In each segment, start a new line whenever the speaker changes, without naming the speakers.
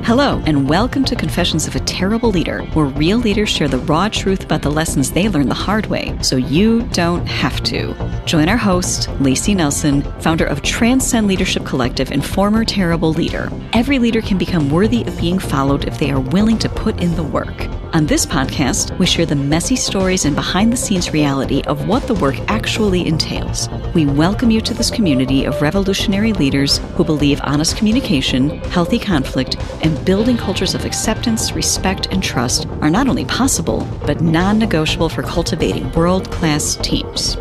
Hello, and welcome to Confessions of a Terrible Leader, where real leaders share the raw truth about the lessons they learned the hard way, so you don't have to. Join our host, Lacey Nelson, founder of Transcend Leadership Collective and former terrible leader. Every leader can become worthy of being followed if they are willing to put in the work. On this podcast, we share the messy stories and behind-the-scenes reality of what the work actually entails. We welcome you to this community of revolutionary leaders who believe honest communication, healthy conflict, and building cultures of acceptance, respect, and trust are not only possible, but non-negotiable for cultivating world-class teams.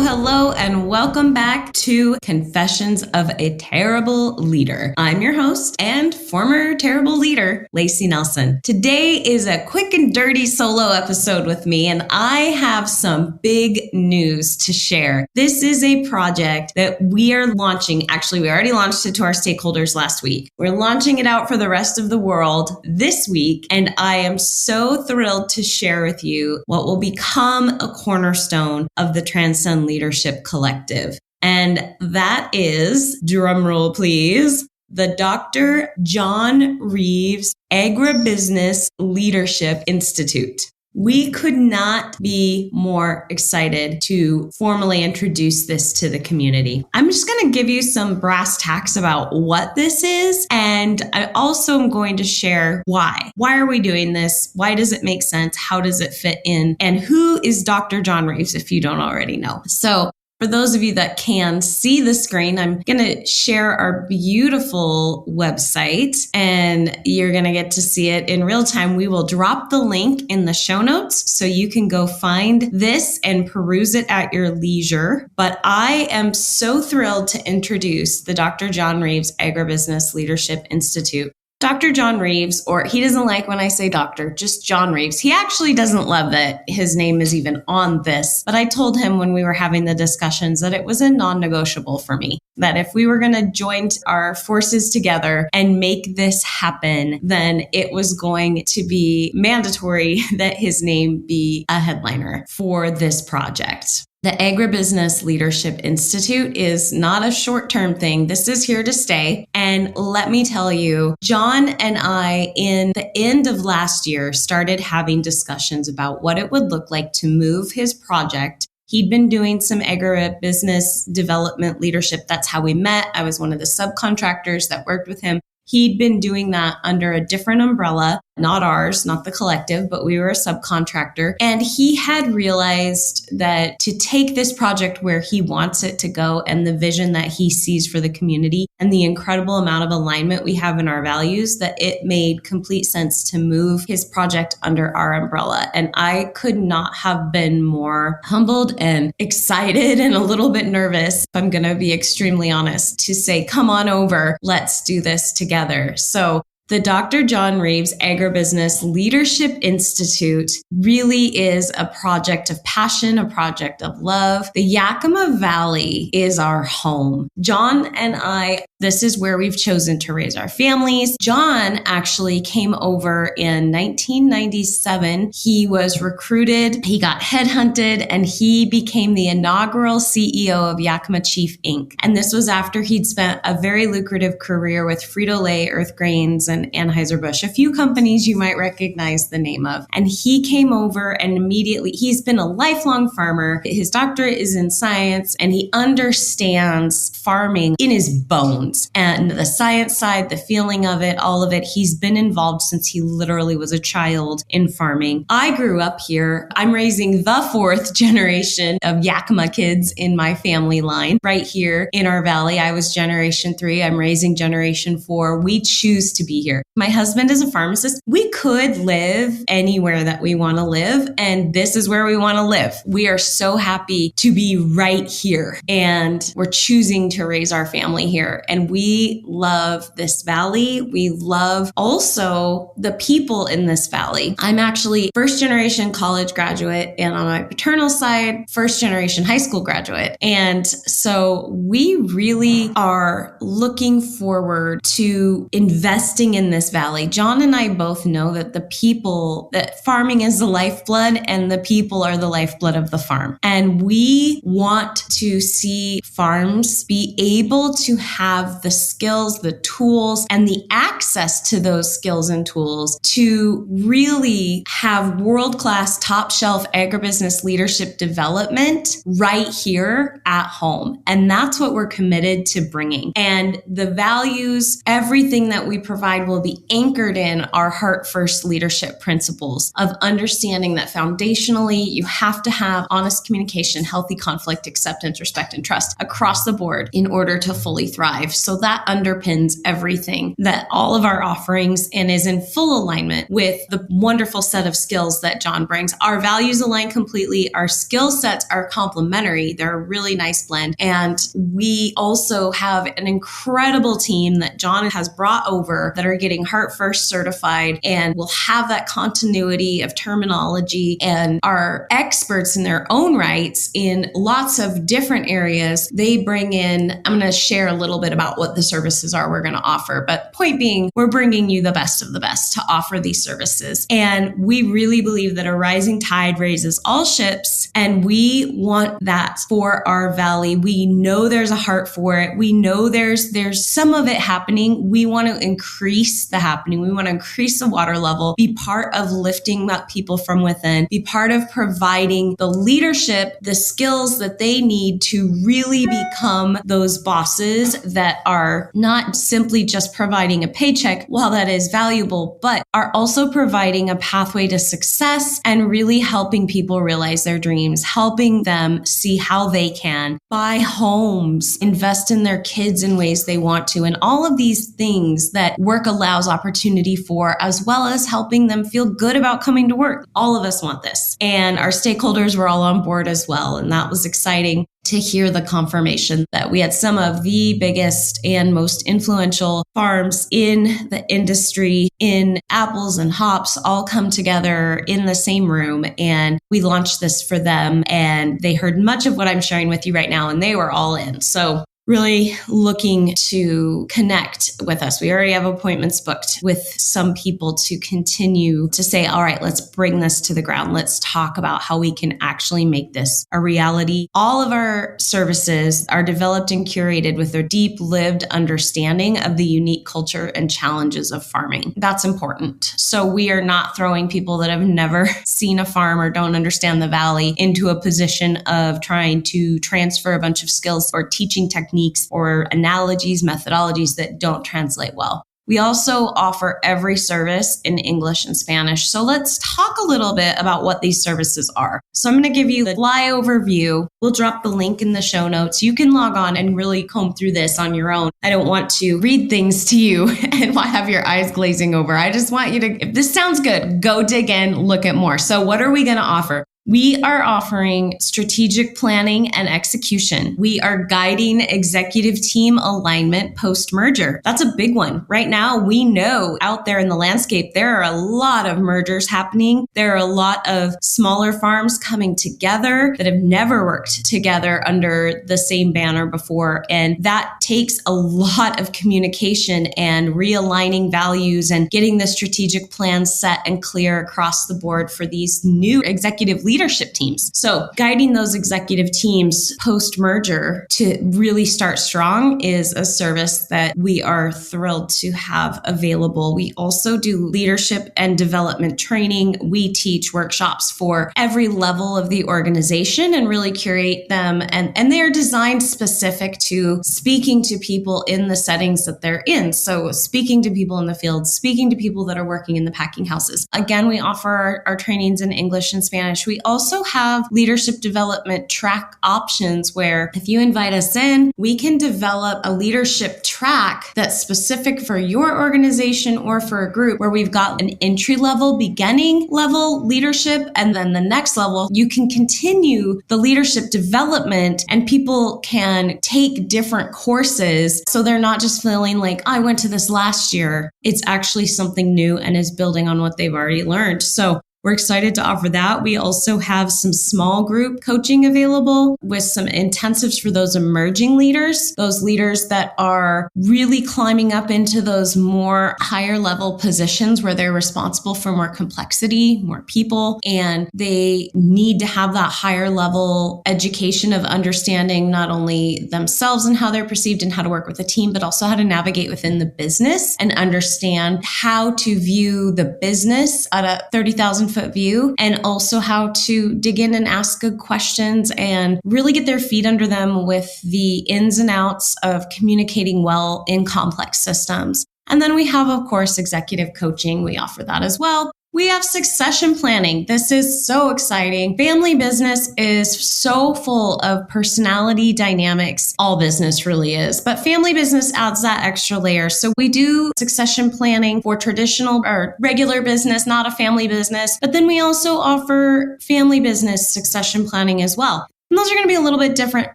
Hello, and welcome back to Confessions of a Terrible Leader. I'm your host and former terrible leader, Lacey Nelson. Today is a quick and dirty solo episode with me, and I have some big news to share. This is a project that we are launching. Actually, we already launched it to our stakeholders last week. We're launching it out for the rest of the world this week, and I am so thrilled to share with you what will become a cornerstone of the Transcend Leadership Collective. And that is, drumroll please, the Dr. John Reeves Agribusiness Leadership Institute. We could not be more excited to formally introduce this to the community. I'm just going to give you some brass tacks about what this is, and I also am going to share why. Why are we doing this? Why does it make sense? How does it fit in? And who is Dr. John Reeves, if you don't already know? So, for those of you that can see the screen, I'm going to share our beautiful website, and you're going to get to see it in real time. We will drop the link in the show notes so you can go find this and peruse it at your leisure. But I am so thrilled to introduce the Dr. John Reeves Agribusiness Leadership Institute. Dr. John Reeves, or he doesn't like when I say doctor, just John Reeves. He actually doesn't love that his name is even on this. But I told him when we were having the discussions that it was a non-negotiable for me, that if we were going to join our forces together and make this happen, then it was going to be mandatory that his name be a headliner for this project. The Agribusiness Leadership Institute is not a short-term thing. This is here to stay. And let me tell you, John and I, in the end of last year, started having discussions about what it would look like to move his project. He'd been doing some agribusiness development leadership. That's how we met. I was one of the subcontractors that worked with him. He'd been doing that under a different umbrella, not ours, not the collective, but we were a subcontractor. And he had realized that to take this project where he wants it to go and the vision that he sees for the community and the incredible amount of alignment we have in our values, that it made complete sense to move his project under our umbrella. And I could not have been more humbled and excited and a little bit nervous, if I'm going to be extremely honest, to say, come on over, let's do this together. So the Dr. John Reeves Agribusiness Leadership Institute really is a project of passion, a project of love. The Yakima Valley is our home. John and I, this is where we've chosen to raise our families. John actually came over in 1997. He was recruited, he got headhunted, and he became the inaugural CEO of Yakima Chief Inc. And this was after he'd spent a very lucrative career with Frito-Lay, Earth Grains, and Anheuser-Busch, a few companies you might recognize the name of. And he came over and immediately, he's been a lifelong farmer. His doctorate is in science, and he understands farming in his bones. And the science side, the feeling of it, all of it, he's been involved since he literally was a child in farming. I grew up here. I'm raising the fourth generation of Yakima kids in my family line right here in our valley. I was generation 3. I'm raising generation 4. We choose to be here. My husband is a pharmacist. We could live anywhere that we want to live, and this is where we want to live. We are so happy to be right here, and we're choosing to raise our family here. And we love this valley. We love also the people in this valley. I'm actually first generation college graduate, and on my paternal side, first generation high school graduate. And so we really are looking forward to investing in in this valley, John and I both know that that farming is the lifeblood and the people are the lifeblood of the farm. And we want to see farms be able to have the skills, the tools, and the access to those skills and tools to really have world-class, top-shelf agribusiness leadership development right here at home. And that's what we're committed to bringing. And the values, everything that we provide will be anchored in our heart first leadership principles of understanding that foundationally you have to have honest communication, healthy conflict, acceptance, respect, and trust across the board in order to fully thrive. So that underpins everything that all of our offerings and is in full alignment with the wonderful set of skills that John brings. Our values align completely. Our skill sets are complementary. They're a really nice blend. And we also have an incredible team that John has brought over that are getting Heart First certified and will have that continuity of terminology and are experts in their own rights in lots of different areas. They bring in, I'm going to share a little bit about what the services are we're going to offer. But point being, we're bringing you the best of the best to offer these services. And we really believe that a rising tide raises all ships. And we want that for our valley. We know there's a heart for it. We know there's some of it happening. We want to increase the happening. We want to increase the water level, be part of lifting up people from within, be part of providing the leadership, the skills that they need to really become those bosses that are not simply just providing a paycheck, while that is valuable, but are also providing a pathway to success and really helping people realize their dreams, helping them see how they can buy homes, invest in their kids in ways they want to, and all of these things that work allows opportunity for, as well as helping them feel good about coming to work. All of us want this. And our stakeholders were all on board as well. And that was exciting to hear the confirmation that we had some of the biggest and most influential farms in the industry in apples and hops all come together in the same room. And we launched this for them. And they heard much of what I'm sharing with you right now, and they were all in. So really looking to connect with us. We already have appointments booked with some people to continue to say, all right, let's bring this to the ground. Let's talk about how we can actually make this a reality. All of our services are developed and curated with a deep lived understanding of the unique culture and challenges of farming. That's important. So we are not throwing people that have never seen a farm or don't understand the valley into a position of trying to transfer a bunch of skills or teaching techniques or analogies, methodologies that don't translate well. We also offer every service in English and Spanish. So let's talk a little bit about what these services are. So I'm going to give you the flyover view. We'll drop the link in the show notes. You can log on and really comb through this on your own. I don't want to read things to you and have your eyes glazing over. I just want you to, if this sounds good, go dig in, look at more. So what are we going to offer? We are offering strategic planning and execution. We are guiding executive team alignment post-merger. That's a big one. Right now, we know out there in the landscape, there are a lot of mergers happening. There are a lot of smaller farms coming together that have never worked together under the same banner before. And that takes a lot of communication and realigning values and getting the strategic plan set and clear across the board for these new executive leadership teams. So guiding those executive teams post-merger to really start strong is a service that we are thrilled to have available. We also do leadership and development training. We teach workshops for every level of the organization and really curate them. And they are designed specific to speaking to people in the settings that they're in. So speaking to people in the field, speaking to people that are working in the packing houses. Again, we offer our trainings in English and Spanish. We also have leadership development track options where if you invite us in, we can develop a leadership track that's specific for your organization or for a group where we've got an entry level, beginning level leadership. And then the next level, you can continue the leadership development and people can take different courses. So they're not just feeling like, I went to this last year. It's actually something new and is building on what they've already learned. So we're excited to offer that. We also have some small group coaching available with some intensives for those emerging leaders, those leaders that are really climbing up into those more higher level positions where they're responsible for more complexity, more people, and they need to have that higher level education of understanding not only themselves and how they're perceived and how to work with a team, but also how to navigate within the business and understand how to view the business at a 30,000 foot view, and also how to dig in and ask good questions and really get their feet under them with the ins and outs of communicating well in complex systems. And then we have, of course, executive coaching. We offer that as well. We have succession planning. This is so exciting. Family business is so full of personality dynamics. All business really is, but family business adds that extra layer. So we do succession planning for traditional or regular business, not a family business, but then we also offer family business succession planning as well. And those are going to be a little bit different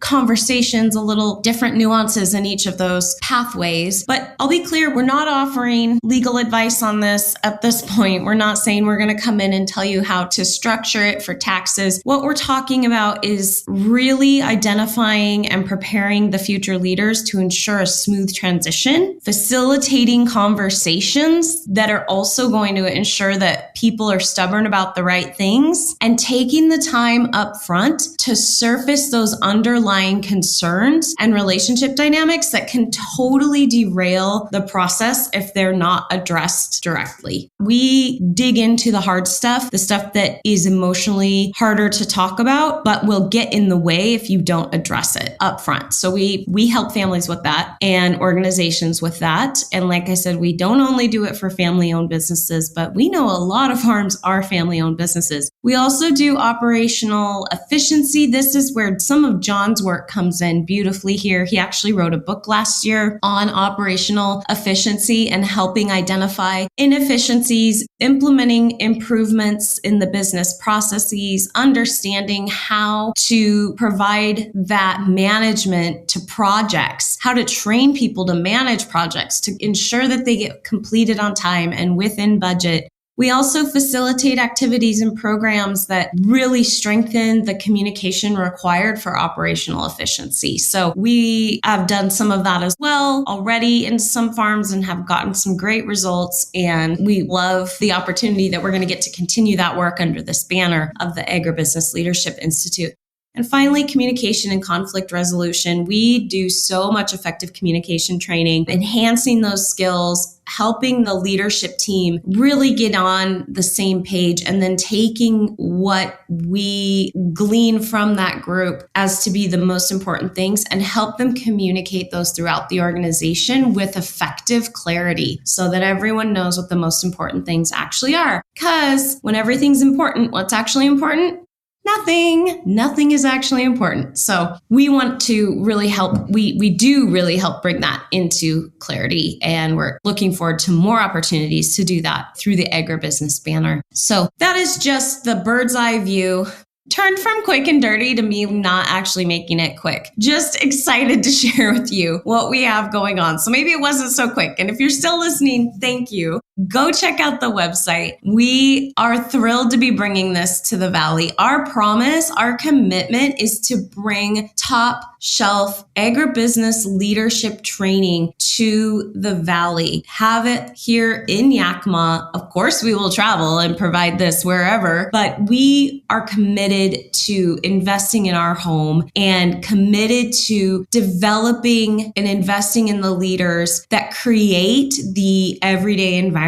conversations, a little different nuances in each of those pathways. But I'll be clear, we're not offering legal advice on this at this point. We're not saying we're going to come in and tell you how to structure it for taxes. What we're talking about is really identifying and preparing the future leaders to ensure a smooth transition, facilitating conversations that are also going to ensure that people are stubborn about the right things, and taking the time up front to surface those underlying concerns and relationship dynamics that can totally derail the process if they're not addressed directly. We dig into the hard stuff, the stuff that is emotionally harder to talk about, but will get in the way if you don't address it up front. So we help families with that and organizations with that. And like I said, we don't only do it for family-owned businesses, but we know a lot of farms are family-owned businesses. We also do operational efficiency. This is where some of John's work comes in beautifully here. He actually wrote a book last year on operational efficiency and helping identify inefficiencies, implementing improvements in the business processes, understanding how to provide that management to projects, how to train people to manage projects, to ensure that they get completed on time and within budget. We also facilitate activities and programs that really strengthen the communication required for operational efficiency. So we have done some of that as well already in some farms and have gotten some great results. And we love the opportunity that we're going to get to continue that work under this banner of the Agribusiness Leadership Institute. And finally, communication and conflict resolution. We do so much effective communication training, enhancing those skills, helping the leadership team really get on the same page, and then taking what we glean from that group as to be the most important things and help them communicate those throughout the organization with effective clarity so that everyone knows what the most important things actually are. Because when everything's important, what's actually important? Nothing is actually important. So we want to really help. We do really help bring that into clarity. And we're looking forward to more opportunities to do that through the Agribusiness banner. So that is just the bird's eye view. Turned from quick and dirty to me not actually making it quick. Just excited to share with you what we have going on. So maybe it wasn't so quick. And if you're still listening, thank you. Go check out the website. We are thrilled to be bringing this to the Valley. Our promise, our commitment is to bring top shelf agribusiness leadership training to the Valley. Have it here in Yakima. Of course, we will travel and provide this wherever, but we are committed to investing in our home and committed to developing and investing in the leaders that create the everyday environment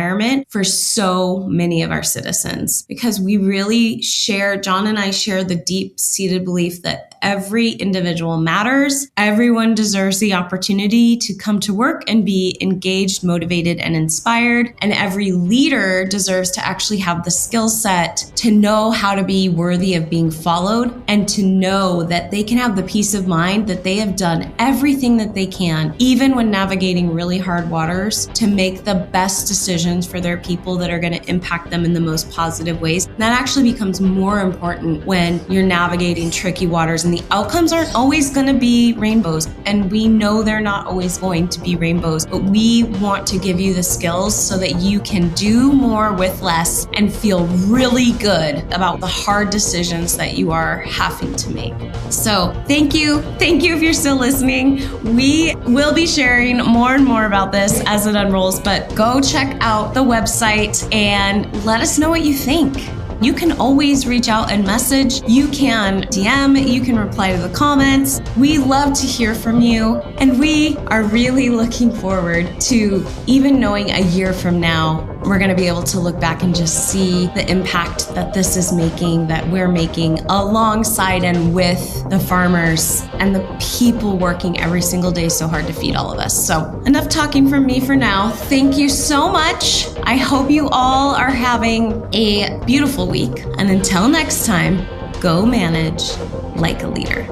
for so many of our citizens. Because we really share, John and I share the deep-seated belief that every individual matters. Everyone deserves the opportunity to come to work and be engaged, motivated, and inspired. And every leader deserves to actually have the skill set to know how to be worthy of being followed and to know that they can have the peace of mind that they have done everything that they can, even when navigating really hard waters, to make the best decisions for their people that are going to impact them in the most positive ways. And that actually becomes more important when you're navigating tricky waters and the outcomes aren't always going to be rainbows. And we know they're not always going to be rainbows, but we want to give you the skills so that you can do more with less and feel really good about the hard decisions that you are having to make. So thank you. Thank you if you're still listening. We will be sharing more and more about this as it unrolls, but go check out the website and let us know what you think. You can always reach out and message. You can DM, you can reply to the comments. We love to hear from you. And we are really looking forward to even knowing a year from now, we're going to be able to look back and just see the impact that this is making, that we're making alongside and with the farmers and the people working every single day so hard to feed all of us. So enough talking from me for now. Thank you so much. I hope you all are having a beautiful week. And until next time, go manage like a leader.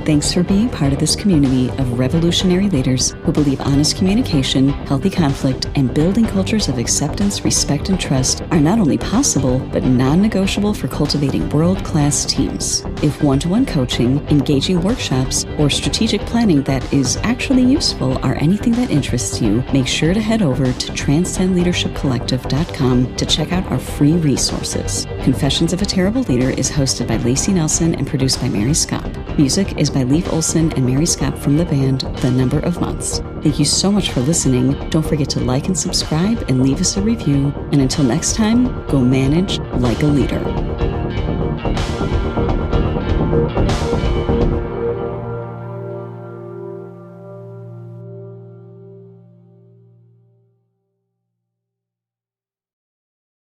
Thanks for being part of this community of revolutionary leaders who believe honest communication, healthy conflict, and building cultures of acceptance, respect, and trust are not only possible, but non-negotiable for cultivating world-class teams. If one-to-one coaching, engaging workshops, or strategic planning that is actually useful are anything that interests you, make sure to head over to transcendleadershipcollective.com to check out our free resources. Confessions of a Terrible Leader is hosted by Lacey Nelson and produced by Mary Scott. Music is by Leif Olson and Mary Scott from the band The Number of Months. Thank you so much for listening. Don't forget to like and subscribe and leave us a review. And until next time, go manage like a leader.